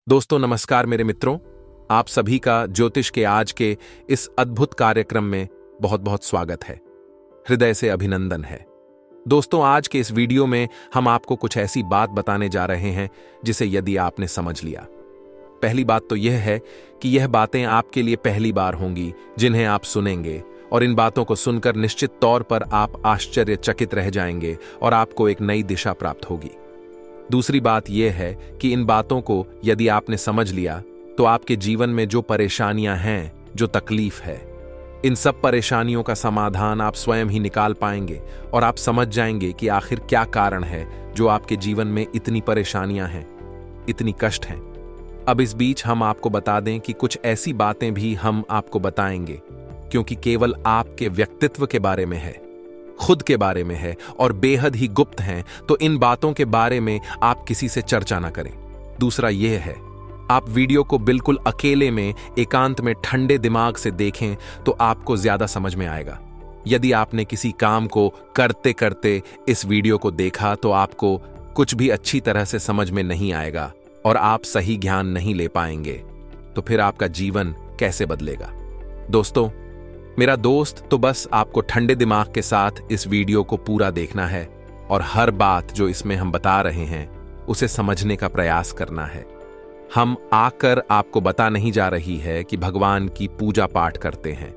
दोस्तों नमस्कार मेरे मित्रों, आप सभी का ज्योतिष के आज के इस अद्भुत कार्यक्रम में बहुत बहुत स्वागत है। हृदय से अभिनंदन है। दोस्तों आज के इस वीडियो में हम आपको कुछ ऐसी बात बताने जा रहे हैं जिसे यदि आपने समझ लिया। पहली बात तो यह है कि यह बातें आपके लिए पहली बार होंगी जिन्हें आप सुनेंगे, और इन बातों को सुनकर निश्चित तौर पर आप आश्चर्यचकित रह जाएंगे और आपको एक नई दिशा प्राप्त होगी। दूसरी बात यह है कि इन बातों को यदि आपने समझ लिया तो आपके जीवन में जो परेशानियां हैं, जो तकलीफ है, इन सब परेशानियों का समाधान आप स्वयं ही निकाल पाएंगे और आप समझ जाएंगे कि आखिर क्या कारण है जो आपके जीवन में इतनी परेशानियां हैं, इतनी कष्ट हैं। अब इस बीच हम आपको बता दें कि कुछ ऐसी बातें भी हम आपको बताएंगे क्योंकि केवल आपके व्यक्तित्व के बारे में है, खुद के बारे में है और बेहद ही गुप्त हैं, तो इन बातों के बारे में आप किसी से चर्चा ना करें। दूसरा यह है, आप वीडियो को बिल्कुल अकेले में एकांत में ठंडे दिमाग से देखें तो आपको ज्यादा समझ में आएगा। यदि आपने किसी काम को करते करते इस वीडियो को देखा तो आपको कुछ भी अच्छी तरह से समझ में नहीं आएगा और आप सही ज्ञान नहीं ले पाएंगे, तो फिर आपका जीवन कैसे बदलेगा। दोस्तों मेरा दोस्त, तो बस आपको ठंडे दिमाग के साथ इस वीडियो को पूरा देखना है और हर बात जो इसमें हम बता रहे हैं उसे समझने का प्रयास करना है। हम आकर आपको बता नहीं जा रही है कि भगवान की पूजा पाठ करते हैं,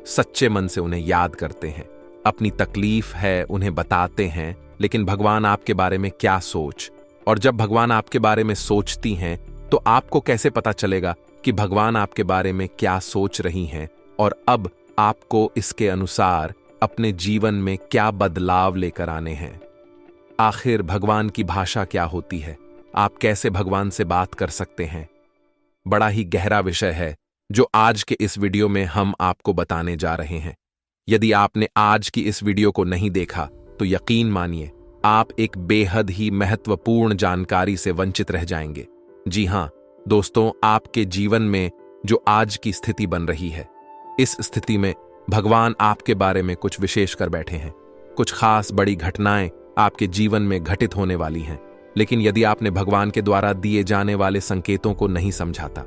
सच्चे मन से उन्हें याद करते हैं, अपनी तकलीफ है उन्हें बताते हैं, लेकिन भगवान आपके बारे में क्या सोच, और जब भगवान आपके बारे में सोचती हैं तो आपको कैसे पता चलेगा कि भगवान आपके बारे में क्या सोच रही हैं और अब आपको इसके अनुसार अपने जीवन में क्या बदलाव लेकर आने हैं। आखिर भगवान की भाषा क्या होती है, आप कैसे भगवान से बात कर सकते हैं, बड़ा ही गहरा विषय है जो आज के इस वीडियो में हम आपको बताने जा रहे हैं। यदि आपने आज की इस वीडियो को नहीं देखा तो यकीन मानिए आप एक बेहद ही महत्वपूर्ण जानकारी से वंचित रह जाएंगे। जी हां दोस्तों, आपके जीवन में जो आज की स्थिति बन रही है, इस स्थिति में भगवान आपके बारे में कुछ विशेष कर बैठे हैं। कुछ खास बड़ी घटनाएं आपके जीवन में घटित होने वाली हैं, लेकिन यदि आपने भगवान के द्वारा दिए जाने वाले संकेतों को नहीं समझा था,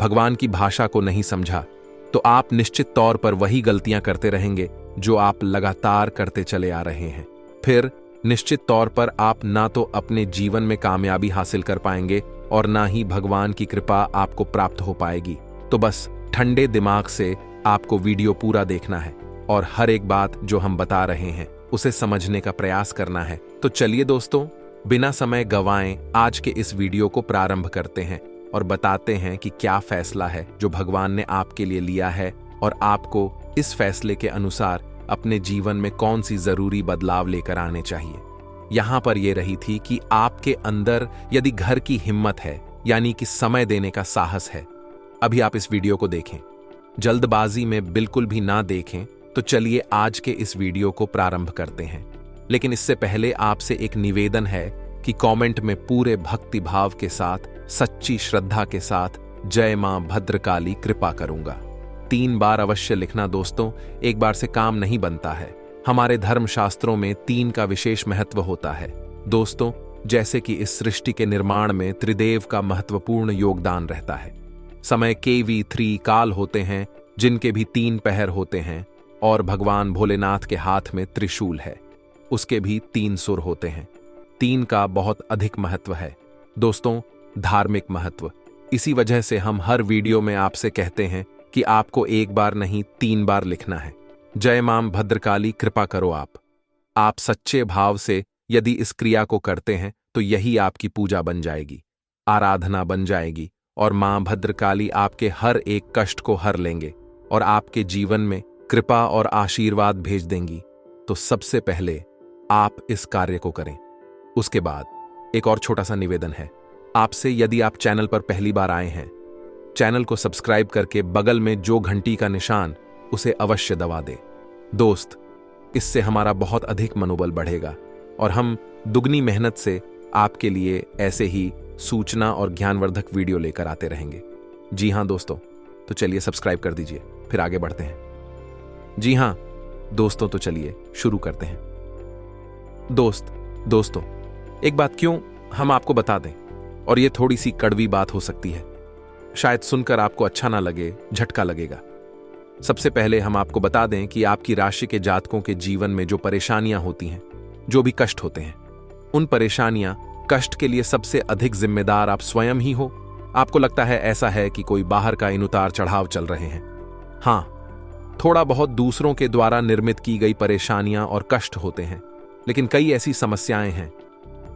भगवान की भाषा को नहीं समझा, तो आप निश्चित तौर पर वही गलतियां करते रहेंगे जो आप लगातार करते चले आ रहे हैं। फिर निश्चित तौर पर आप ना तो अपने जीवन में कामयाबी हासिल कर पाएंगे और ना ही भगवान की कृपा आपको प्राप्त हो पाएगी। तो बस ठंडे दिमाग से आपको वीडियो पूरा देखना है और हर एक बात जो हम बता रहे हैं उसे समझने का प्रयास करना है। तो चलिए दोस्तों, बिना समय गंवाएं आज के इस वीडियो को प्रारंभ करते हैं और बताते हैं कि क्या फैसला है जो भगवान ने आपके लिए लिया है और आपको इस फैसले के अनुसार अपने जीवन में कौन सी जरूरी बदलाव लेकर आने चाहिए। यहां पर यह रही थी कि आपके अंदर यदि घर की हिम्मत है, यानी कि समय देने का साहस है। अभी आप इस वीडियो को देखें, जल्दबाजी में बिल्कुल भी ना देखें। तो चलिए आज के इस वीडियो को प्रारंभ करते हैं, लेकिन इससे पहले आपसे एक निवेदन है कि कमेंट में पूरे भक्ति भाव के साथ, सच्ची श्रद्धा के साथ जय मां भद्रकाली कृपा करूंगा 3 बार अवश्य लिखना। दोस्तों एक बार से काम नहीं बनता है, हमारे धर्मशास्त्रों में 3 का विशेष महत्व होता है। दोस्तों जैसे कि इस सृष्टि के निर्माण में त्रिदेव का महत्वपूर्ण योगदान रहता है। समय KV3 काल होते हैं जिनके भी 3 पहर होते हैं, और भगवान भोलेनाथ के हाथ में त्रिशूल है, उसके भी 3 सुर होते हैं। 3 का बहुत अधिक महत्व है दोस्तों, धार्मिक महत्व। इसी वजह से हम हर वीडियो में आपसे कहते हैं कि आपको 1 बार नहीं 3 बार लिखना है। जय मां भद्रकाली कृपा करो। आप सच्चे भाव से यदि इस क्रिया को करते हैं तो यही आपकी पूजा बन जाएगी, आराधना बन जाएगी, और मां भद्रकाली आपके हर एक कष्ट को हर लेंगे और आपके जीवन में कृपा और आशीर्वाद भेज देंगी। तो सबसे पहले आप इस कार्य को करें। उसके बाद एक और छोटा सा निवेदन है आपसे, यदि आप चैनल पर पहली बार आए हैं, चैनल को सब्सक्राइब करके बगल में जो घंटी का निशान उसे अवश्य दबा दे। दोस्त इससे हमारा बहुत अधिक मनोबल बढ़ेगा और हम दुगनी मेहनत से आपके लिए ऐसे ही सूचना और ज्ञानवर्धक वीडियो लेकर आते रहेंगे। जी हां दोस्तों, तो चलिए सब्सक्राइब कर दीजिए, फिर आगे बढ़ते हैं। जी हां दोस्तों, तो चलिए शुरू करते हैं। दोस्तों एक बात क्यों हम आपको बता दें, और ये थोड़ी सी कड़वी बात हो सकती है, शायद सुनकर आपको अच्छा ना लगे, झटका लगेगा। सबसे पहले हम आपको बता दें कि आपकी राशि के जातकों के जीवन में जो परेशानियां होती हैं, जो भी कष्ट होते हैं, उन परेशानियां, कष्ट के लिए सबसे अधिक जिम्मेदार आप स्वयं ही हो। आपको लगता है ऐसा है कि कोई बाहर का इन उतार चढ़ाव चल रहे हैं। हाँ, थोड़ा बहुत दूसरों के द्वारा निर्मित की गई परेशानियां और कष्ट होते हैं, लेकिन कई ऐसी समस्याएं हैं,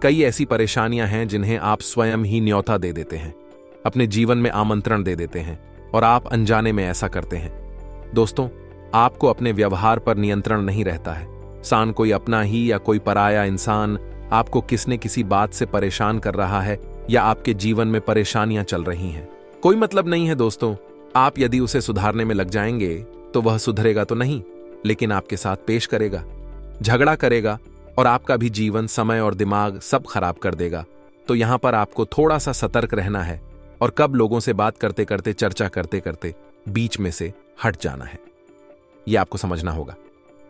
कई ऐसी परेशानियां हैं जिन्हें आप स्वयं ही न्योता दे देते हैं, अपने जीवन में आमंत्रण दे देते हैं और आप अनजाने में ऐसा करते हैं। दोस्तों, आपको अपने व्यवहार पर नियंत्रण नहीं रहता है। इंसान कोई अपना ही या कोई पराया इंसान आपको किसी न किसी बात से परेशान कर रहा है या आपके जीवन में परेशानियां चल रही हैं। कोई मतलब नहीं है दोस्तों, आप यदि उसे सुधारने में लग जाएंगे तो वह सुधरेगा तो नहीं, लेकिन आपके साथ पेश करेगा, झगड़ा करेगा और आपका भी जीवन, समय और दिमाग सब खराब कर देगा। तो यहां पर आपको थोड़ा सा सतर्क रहना है और कब लोगों से बात करते करते, चर्चा करते करते बीच में से हट जाना है, यह आपको समझना होगा।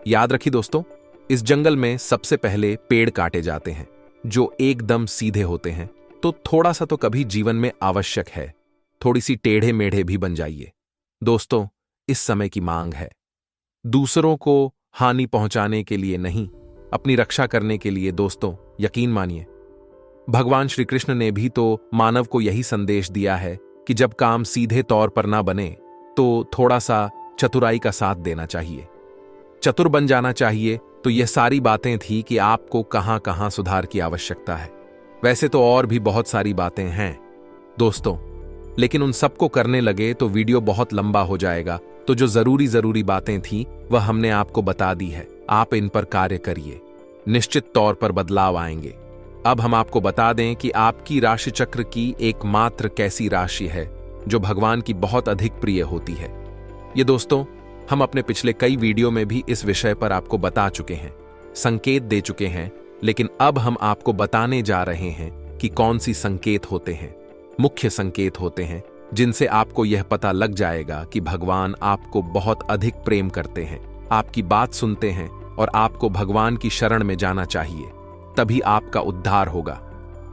याद रखिए दोस्तों, इस जंगल में सबसे पहले पेड़ काटे जाते हैं जो एकदम सीधे होते हैं, तो थोड़ा सा तो कभी जीवन में आवश्यक है, थोड़ी सी टेढ़े मेढ़े भी बन जाइए। दोस्तों, इस समय की मांग है, दूसरों को हानि पहुंचाने के लिए नहीं, अपनी रक्षा करने के लिए। दोस्तों, यकीन मानिए, भगवान श्री कृष्ण ने भी तो मानव को यही संदेश दिया है कि जब काम सीधे तौर पर ना बने तो थोड़ा सा चतुराई का साथ देना चाहिए, चतुर बन जाना चाहिए। तो यह सारी बातें थी कि आपको कहां कहां सुधार की आवश्यकता है। वैसे तो और भी बहुत सारी बातें हैं दोस्तों, लेकिन उन सबको करने लगे तो वीडियो बहुत लंबा हो जाएगा। तो जो जरूरी बातें थी वह हमने आपको बता दी है, आप इन पर कार्य करिए, निश्चित तौर पर बदलाव आएंगे। अब हम आपको बता दें कि आपकी राशि चक्र की एकमात्र कैसी राशि है जो भगवान की बहुत अधिक प्रिय होती है। ये दोस्तों, हम अपने पिछले कई वीडियो में भी इस विषय पर आपको बता चुके हैं, संकेत दे चुके हैं, लेकिन अब हम आपको बताने जा रहे हैं कि कौन सी संकेत होते हैं, मुख्य संकेत होते हैं, जिनसे आपको यह पता लग जाएगा कि भगवान आपको बहुत अधिक प्रेम करते हैं, आपकी बात सुनते हैं और आपको भगवान की शरण में जाना चाहिए, तभी आपका उद्धार होगा।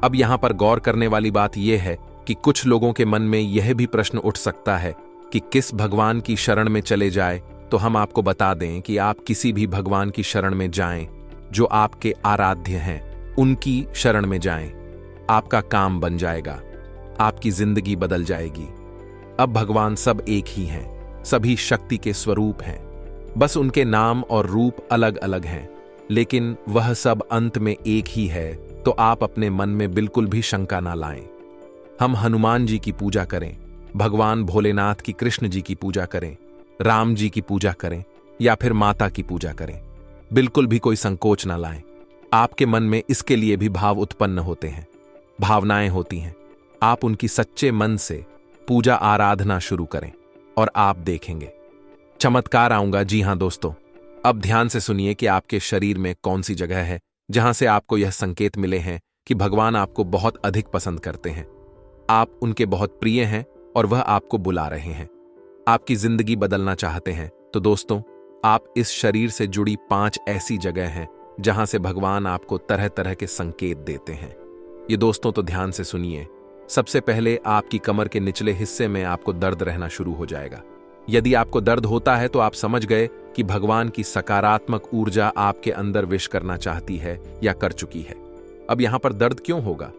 अब यहां पर गौर करने वाली बात यह है कि कुछ लोगों के मन में यह भी प्रश्न उठ सकता है कि किस भगवान की शरण में चले जाए। तो हम आपको बता दें कि आप किसी भी भगवान की शरण में जाएं जो आपके आराध्य हैं, उनकी शरण में जाएं, आपका काम बन जाएगा, आपकी जिंदगी बदल जाएगी। अब भगवान सब एक ही हैं, सभी शक्ति के स्वरूप हैं, बस उनके नाम और रूप अलग अलग हैं, लेकिन वह सब अंत में एक ही है। तो आप अपने मन में बिल्कुल भी शंका ना लाएं। हम हनुमान जी की पूजा करें, भगवान भोलेनाथ की, कृष्ण जी की पूजा करें, राम जी की पूजा करें या फिर माता की पूजा करें, बिल्कुल भी कोई संकोच ना लाएं। आपके मन में इसके लिए भी भाव उत्पन्न होते हैं, भावनाएं होती हैं। आप उनकी सच्चे मन से पूजा आराधना शुरू करें और आप देखेंगे चमत्कार आऊंगा। जी हां दोस्तों, अब ध्यान से सुनिए कि आपके शरीर में कौन सी जगह है जहां से आपको यह संकेत मिले हैं कि भगवान आपको बहुत अधिक पसंद करते हैं, आप उनके बहुत प्रिय हैं और वह आपको बुला रहे हैं, आपकी जिंदगी बदलना चाहते हैं। तो दोस्तों, आप इस शरीर से जुड़ी 5 ऐसी जगह हैं जहां से भगवान आपको तरह तरह के संकेत देते हैं। ये दोस्तों तो ध्यान से सुनिए। सबसे पहले आपकी कमर के निचले हिस्से में आपको दर्द रहना शुरू हो जाएगा। यदि आपको दर्द होता है तो आप समझ गए कि भगवान की सकारात्मक ऊर्जा आपके अंदर विश करना चाहती है या कर चुकी है। अब यहां पर दर्द क्यों होगा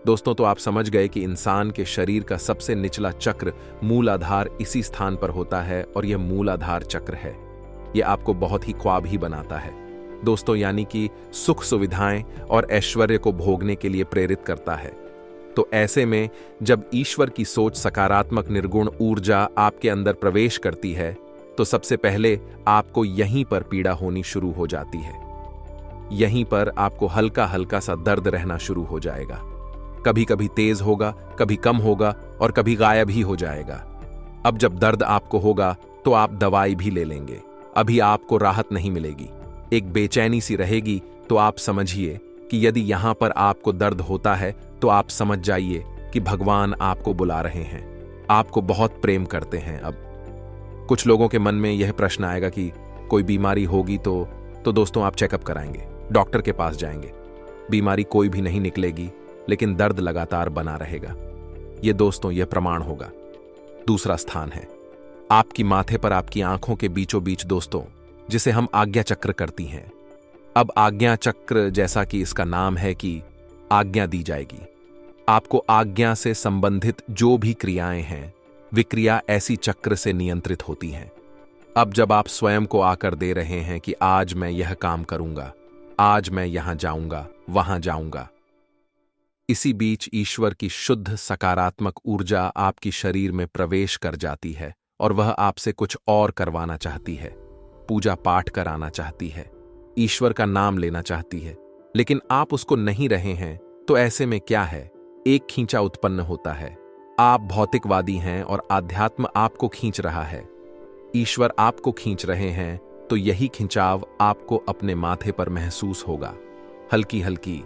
दोस्तों? तो आप समझ गए कि इंसान के शरीर का सबसे निचला चक्र, मूलाधार, इसी स्थान पर होता है और यह मूलाधार चक्र है। यह आपको बहुत ही ख्वाब ही बनाता है दोस्तों, यानी कि सुख सुविधाएं और ऐश्वर्य को भोगने के लिए प्रेरित करता है। तो ऐसे में जब ईश्वर की सोच, सकारात्मक निर्गुण ऊर्जा आपके अंदर प्रवेश करती है तो सबसे पहले आपको यहीं पर पीड़ा होनी शुरू हो जाती है। यहीं पर आपको हल्का हल्का सा दर्द रहना शुरू हो जाएगा। कभी कभी तेज होगा, कभी कम होगा और कभी गायब ही हो जाएगा। अब जब दर्द आपको होगा तो आप दवाई भी ले लेंगे, अभी आपको राहत नहीं मिलेगी, एक बेचैनी सी रहेगी। तो आप समझिए कि यदि यहां पर आपको दर्द होता है तो आप समझ जाइए कि भगवान आपको बुला रहे हैं, आपको बहुत प्रेम करते हैं। अब कुछ लोगों के मन में यह प्रश्न आएगा कि कोई बीमारी होगी तो दोस्तों आप चेकअप कराएंगे, डॉक्टर के पास जाएंगे, बीमारी कोई भी नहीं निकलेगी, लेकिन दर्द लगातार बना रहेगा। ये दोस्तों यह प्रमाण होगा। दूसरा स्थान है आपकी माथे पर आपकी आंखों के बीचों बीच दोस्तों, जिसे हम आज्ञा चक्र करती हैं। अब आज्ञा चक्र, जैसा कि इसका नाम है कि आज्ञा दी जाएगी। आपको आज्ञा से संबंधित जो भी क्रियाएं हैं, विक्रिया ऐसी चक्र से नियंत्रित होती हैं। अब जब आप स्वयं को आकर दे रहे हैं कि आज मैं यह काम करूंगा, आज मैं यहां जाऊंगा, वहां जाऊंगा, इसी बीच ईश्वर की शुद्ध सकारात्मक ऊर्जा आपकी शरीर में प्रवेश कर जाती है और वह आपसे कुछ और करवाना चाहती है। पूजा पाठ कराना चाहती है, ईश्वर का नाम लेना चाहती है, लेकिन आप उसको नहीं रहे हैं। तो ऐसे में क्या है? एक खींचा उत्पन्न होता है। आप भौतिकवादी हैं और आध्यात्म आपको खींच रहा है। ईश्वर आपको खींच रहे हैं, तो यही खिंचाव आपको अपने माथे पर महसूस होगा। हल्की हल्की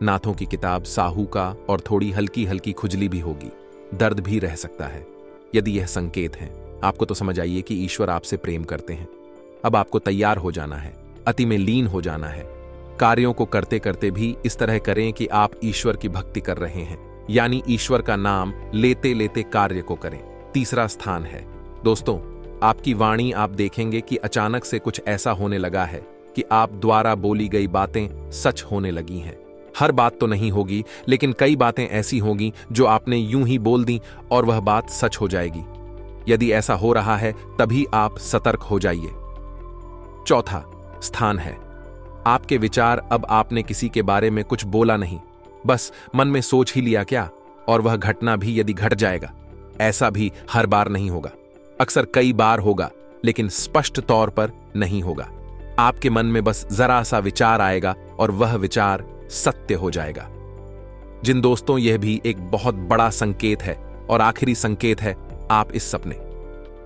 नाथों की किताब साहू का और थोड़ी हल्की हल्की खुजली भी होगी। दर्द भी रह सकता है। यदि यह संकेत है आपको, तो समझ आइए कि ईश्वर आपसे प्रेम करते हैं। अब आपको तैयार हो जाना है, अति में लीन हो जाना है। कार्यों को करते करते भी इस तरह करें कि आप ईश्वर की भक्ति कर रहे हैं, यानी ईश्वर का नाम लेते लेते कार्य को करें। तीसरा स्थान है दोस्तों आपकी वाणी। आप देखेंगे कि अचानक से कुछ ऐसा होने लगा है कि आप द्वारा बोली गई बातें सच होने लगी हैं। हर बात तो नहीं होगी, लेकिन कई बातें ऐसी होंगी जो आपने यूं ही बोल दी और वह बात सच हो जाएगी। यदि ऐसा हो रहा है तभी आप सतर्क हो जाइए। चौथा स्थान है आपके विचार। अब आपने किसी के बारे में कुछ बोला नहीं, बस मन में सोच ही लिया क्या, और वह घटना भी यदि घट जाएगा। ऐसा भी हर बार नहीं होगा, अक्सर कई बार होगा, लेकिन स्पष्ट तौर पर नहीं होगा। आपके मन में बस जरा सा विचार आएगा और वह विचार सत्य हो जाएगा। जिन दोस्तों, यह भी एक बहुत बड़ा संकेत है और आखिरी संकेत है आप इस सपने।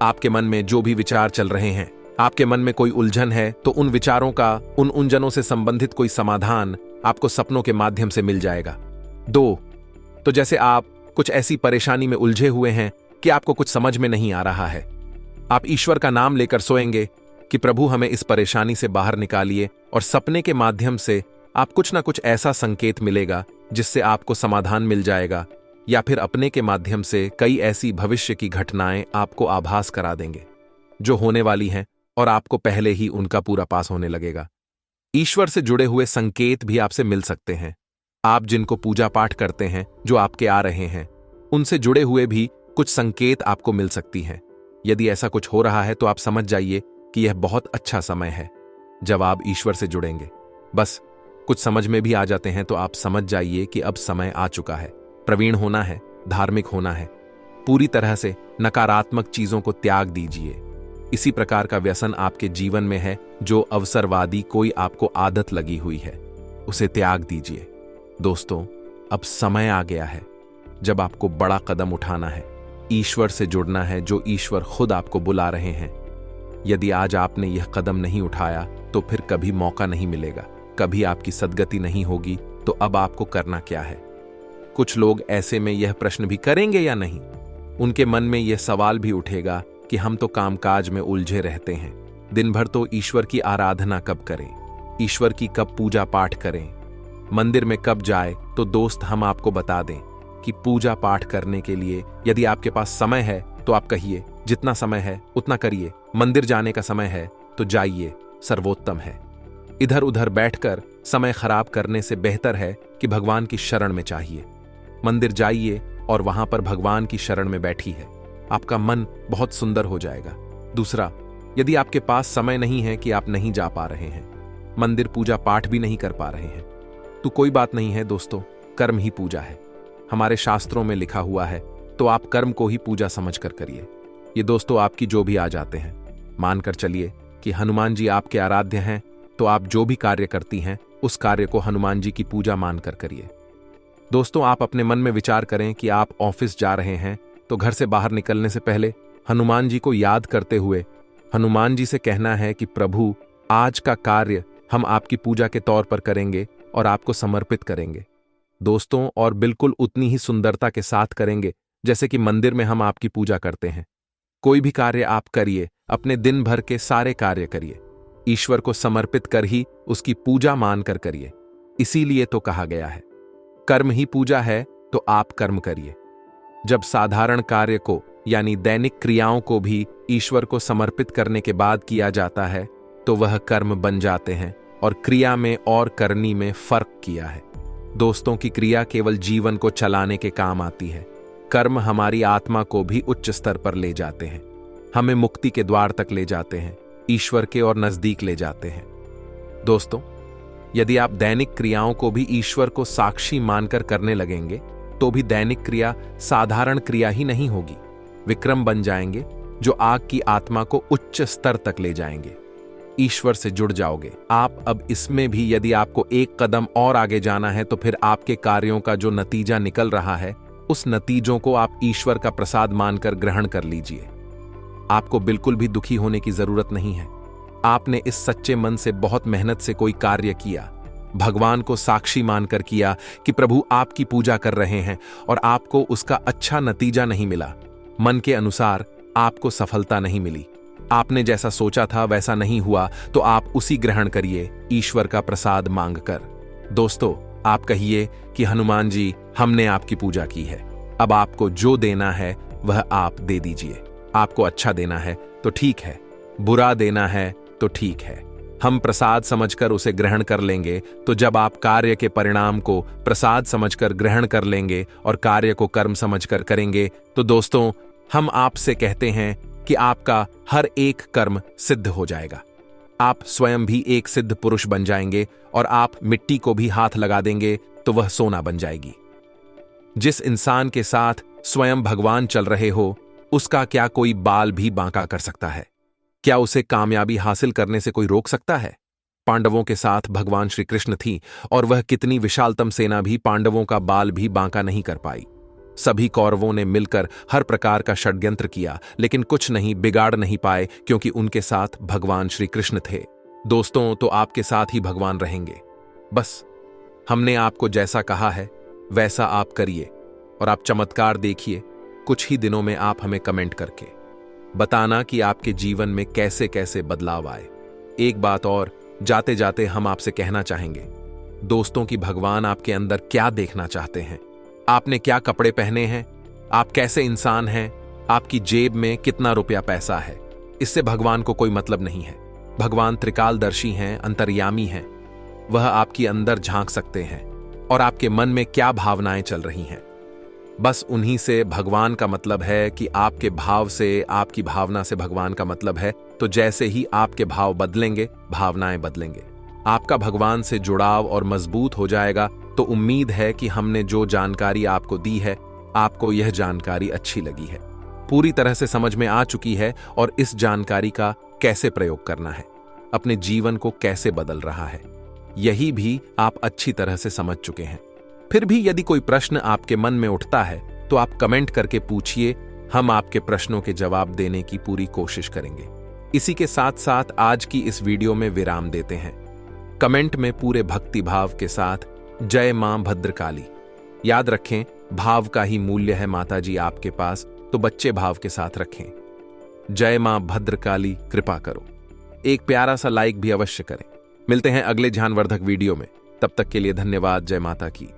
आपके मन में जो भी विचार चल रहे हैं, आपके मन में कोई उलझन है, तो उन विचारों का, उन उलझनों से संबंधित कोई समाधान आपको सपनों के माध्यम से मिल जाएगा। 2, तो जैसे आप कुछ ऐसी परेशानी में उलझे हुए हैं कि आपको कुछ समझ में नहीं आ रहा है। आप ईश्वर का नाम लेकर सोएंगे कि प्रभु हमें इस परेशानी से बाहर निकालिए, और सपने के माध्यम से आप कुछ ना कुछ ऐसा संकेत मिलेगा जिससे आपको समाधान मिल जाएगा, या फिर अपने के माध्यम से कई ऐसी भविष्य की घटनाएं आपको आभास करा देंगे जो होने वाली हैं, और आपको पहले ही उनका पूरा पास होने लगेगा। ईश्वर से जुड़े हुए संकेत भी आपसे मिल सकते हैं। आप जिनको पूजा पाठ करते हैं, जो आपके आ रहे हैं, उनसे जुड़े हुए भी कुछ संकेत आपको मिल सकती हैं। यदि ऐसा कुछ हो रहा है तो आप समझ जाइए कि यह बहुत अच्छा समय है जब आप ईश्वर से जुड़ेंगे। बस कुछ समझ में भी आ जाते हैं तो आप समझ जाइए कि अब समय आ चुका है। प्रवीण होना है, धार्मिक होना है। पूरी तरह से नकारात्मक चीजों को त्याग दीजिए। इसी प्रकार का व्यसन आपके जीवन में है जो अवसरवादी कोई आपको आदत लगी हुई है, उसे त्याग दीजिए। दोस्तों, अब समय आ गया है जब आपको बड़ा कदम उठाना है, ईश्वर से जुड़ना है, जो ईश्वर खुद आपको बुला रहे हैं। यदि आज आपने यह कदम नहीं उठाया तो फिर कभी मौका नहीं मिलेगा, कभी आपकी सद्गति नहीं होगी। तो अब आपको करना क्या है? कुछ लोग ऐसे में यह प्रश्न भी करेंगे या नहीं, उनके मन में यह सवाल भी उठेगा कि हम तो कामकाज में उलझे रहते हैं, दिन भर तो ईश्वर की आराधना कब करें, ईश्वर की कब पूजा पाठ करें, मंदिर में कब जाए। तो दोस्त, हम आपको बता दें कि पूजा पाठ करने के लिए यदि आपके पास समय है तो आप कहिए, जितना समय है उतना करिए। मंदिर जाने का समय है तो जाइए, सर्वोत्तम है। इधर उधर बैठकर समय खराब करने से बेहतर है कि भगवान की शरण में चाहिए। मंदिर जाइए और वहां पर भगवान की शरण में बैठी है, आपका मन बहुत सुंदर हो जाएगा। दूसरा, यदि आपके पास समय नहीं है कि आप नहीं जा पा रहे हैं, मंदिर पूजा पाठ भी नहीं कर पा रहे हैं, तो कोई बात नहीं है दोस्तों, कर्म ही पूजा है। हमारे शास्त्रों में लिखा हुआ है, तो आप कर्म को ही पूजा समझकर करिए। ये दोस्तों आपकी जो भी आ जाते हैं, मानकर चलिए कि हनुमान जी आपके आराध्य हैं, तो आप जो भी कार्य करती हैं उस कार्य को हनुमान जी की पूजा मानकर करिए। दोस्तों, आप अपने मन में विचार करें कि आप ऑफिस जा रहे हैं, तो घर से बाहर निकलने से पहले हनुमान जी को याद करते हुए हनुमान जी से कहना है कि प्रभु, आज का कार्य हम आपकी पूजा के तौर पर करेंगे और आपको समर्पित करेंगे दोस्तों, और बिल्कुल उतनी ही सुंदरता के साथ करेंगे जैसे कि मंदिर में हम आपकी पूजा करते हैं। कोई भी कार्य आप करिए, अपने दिन भर के सारे कार्य करिए, ईश्वर को समर्पित कर ही उसकी पूजा मानकर करिए। इसीलिए तो कहा गया है, कर्म ही पूजा है तो आप कर्म करिए। जब साधारण कार्य को यानी दैनिक क्रियाओं को भी ईश्वर को समर्पित करने के बाद किया जाता है तो वह कर्म बन जाते हैं, और क्रिया में और करनी में फर्क किया है। दोस्तों की क्रिया केवल जीवन को चलाने के काम आती है, कर्म हमारी आत्मा को भी उच्च स्तर पर ले जाते हैं, हमें मुक्ति के द्वार तक ले जाते हैं, ईश्वर के और नजदीक ले जाते हैं। दोस्तों, यदि आप दैनिक क्रियाओं को भी ईश्वर को साक्षी मानकर करने लगेंगे तो भी दैनिक क्रिया साधारण क्रिया ही नहीं होगी, विक्रम बन जाएंगे जो आग की आत्मा को उच्च स्तर तक ले जाएंगे। ईश्वर से जुड़ जाओगे आप। अब इसमें भी यदि आपको एक कदम और आगे जाना है तो फिर आपके कार्यों का जो नतीजा निकल रहा है उस नतीजों को आप ईश्वर का प्रसाद मानकर ग्रहण कर लीजिए। आपको बिल्कुल भी दुखी होने की जरूरत नहीं है। आपने इस सच्चे मन से बहुत मेहनत से कोई कार्य किया, भगवान को साक्षी मानकर किया कि प्रभु आपकी पूजा कर रहे हैं, और आपको उसका अच्छा नतीजा नहीं मिला, मन के अनुसार आपको सफलता नहीं मिली, आपने जैसा सोचा था वैसा नहीं हुआ, तो आप उसी ग्रहण करिए ईश्वर का प्रसाद मांगकर। दोस्तों, आप कहिए कि हनुमान जी, हमने आपकी पूजा की है, अब आपको जो देना है वह आप दे दीजिए। आपको अच्छा देना है तो ठीक है, बुरा देना है तो ठीक है, हम प्रसाद समझकर उसे ग्रहण कर लेंगे। तो जब आप कार्य के परिणाम को प्रसाद समझकर ग्रहण कर लेंगे और कार्य को कर्म समझकर करेंगे, तो दोस्तों, हम आपसे कहते हैं कि आपका हर एक कर्म सिद्ध हो जाएगा। आप स्वयं भी एक सिद्ध पुरुष बन जाएंगे, और आप मिट्टी को भी हाथ लगा देंगे तो वह सोना बन जाएगी। जिस इंसान के साथ स्वयं भगवान चल रहे हो, उसका क्या कोई बाल भी बांका कर सकता है? क्या उसे कामयाबी हासिल करने से कोई रोक सकता है? पांडवों के साथ भगवान श्री कृष्ण थी, और वह कितनी विशालतम सेना भी पांडवों का बाल भी बांका नहीं कर पाई। सभी कौरवों ने मिलकर हर प्रकार का षड्यंत्र किया, लेकिन कुछ नहीं बिगाड़ नहीं पाए, क्योंकि उनके साथ भगवान श्री कृष्ण थे। दोस्तों, तो आपके साथ ही भगवान रहेंगे। बस हमने आपको जैसा कहा है वैसा आप करिए, और आप चमत्कार देखिए। कुछ ही दिनों में आप हमें कमेंट करके बताना कि आपके जीवन में कैसे कैसे बदलाव आए। एक बात और जाते जाते हम आपसे कहना चाहेंगे, दोस्तों, कि भगवान आपके अंदर क्या देखना चाहते हैं। आपने क्या कपड़े पहने हैं, आप कैसे इंसान हैं, आपकी जेब में कितना रुपया पैसा है, इससे भगवान को कोई मतलब नहीं है। भगवान त्रिकालदर्शी हैं, अंतर्यामी हैं। वह आपकी अंदर झांक सकते हैं और आपके मन में क्या भावनाएं चल रही हैं, बस उन्हीं से भगवान का मतलब है कि आपके भाव से, आपकी भावना से भगवान का मतलब है। तो जैसे ही आपके भाव बदलेंगे, भावनाएं बदलेंगे, आपका भगवान से जुड़ाव और मजबूत हो जाएगा। तो उम्मीद है कि हमने जो जानकारी आपको दी है, आपको यह जानकारी अच्छी लगी है, पूरी तरह से समझ में आ चुकी है, और इस जानकारी का कैसे प्रयोग करना है, अपने जीवन को कैसे बदल रहा है, यही भी आप अच्छी तरह से समझ चुके हैं। फिर भी यदि कोई प्रश्न आपके मन में उठता है तो आप कमेंट करके पूछिए, हम आपके प्रश्नों के जवाब देने की पूरी कोशिश करेंगे। इसी के साथ साथ आज की इस वीडियो में विराम देते हैं। कमेंट में पूरे भक्ति भाव के साथ जय मां भद्रकाली याद रखें, भाव का ही मूल्य है माता जी आपके पास, तो बच्चे भाव के साथ रखें। जय मां भद्रकाली कृपा करो। एक प्यारा सा लाइक भी अवश्य करें। मिलते हैं अगले ज्ञानवर्धक वीडियो में, तब तक के लिए धन्यवाद। जय माता की।